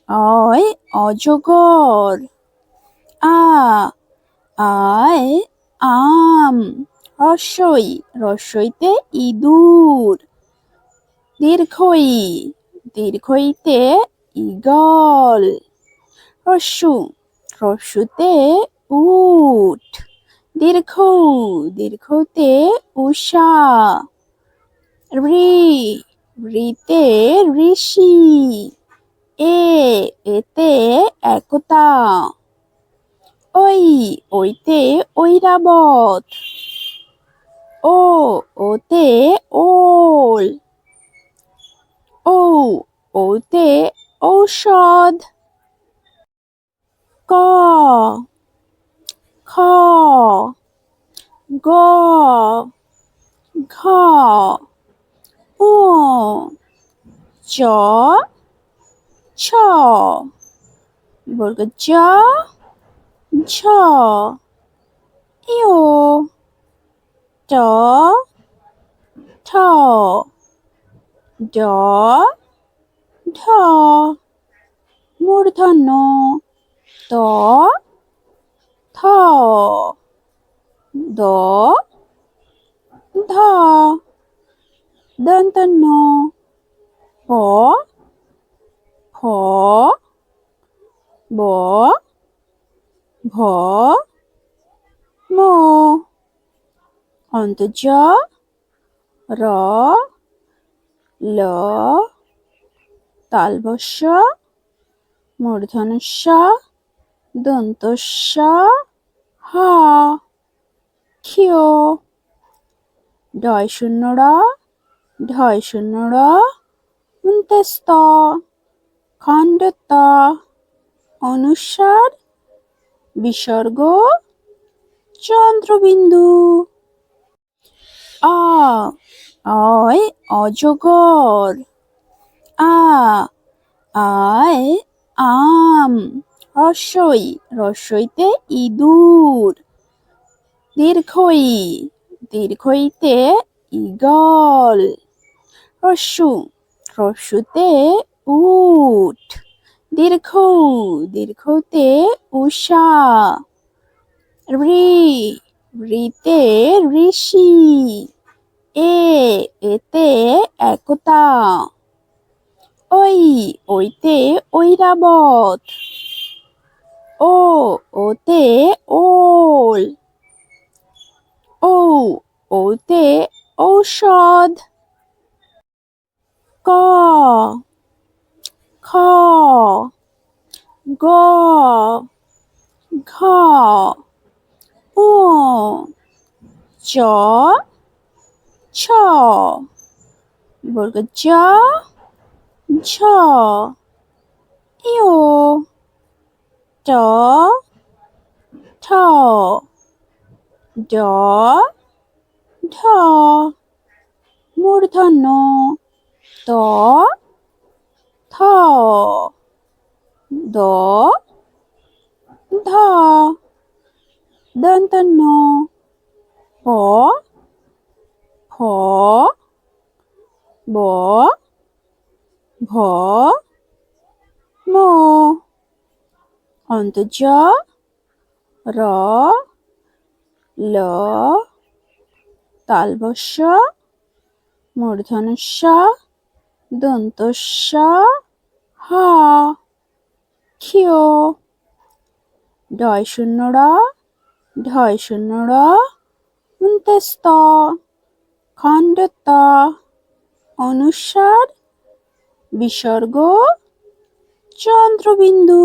অয় অজগর। আ আয় আম। রস্বই রস্বইতে ইঁদুর। দীর্ঘই দীর্ঘইতে ঈগল। রস্যু রস্যুতে উট। দীর্ঘ দীর্ঘতে উষা। ঋ ঋতে ঋষি। এতে একতা। ওইতে ঐরাবত। ওতে ওল। ওতে ঔষধ। ক খ গ ঘ ঙ চ ছ বর্গ জ ঝ ইয় ট ঠ ড ঢ মূর্ধন্য ত থ দ ধ দন্তন্য প ফ ব ভ ম অন্তর্জ র ল তালবস্য মূর্ধন্যস্য দন্তস্য হ ক্ষিয় ঢয় শূন্য র ঢয় শূন্য র অন্ত্যস্ত খণ্ডত অনুস্বার বিসর্গ চন্দ্রবিন্দু। অয় অজগর। আয় আম। রস্বইতে ইঁদুর। দীর্ঘই দীর্ঘইতে ঈগল। রস্যুতে উট। দীর্ঘতে উষা। ঋতে ঋষি। এতে একতা। ওইতে ঐরাবত। ওতে ওল। ওতে ঔষধ। ক খ গ ঘ ঙ চ ছ বর্গ জ ঝ ইয় ট ঠ ড ঢ মূর্ধন্য ত থ দ ধ দন্তন্য প ফ ব ভ ম অন্তর্জ র ল তালবস্য মূর্ধন্যস্য দন্তস্য হ ক্ষিয় ঢয় শূন্য র ঢয় শূন্য র অন্ত্যস্ত খণ্ডত অনুস্বার বিসর্গ চন্দ্রবিন্দু।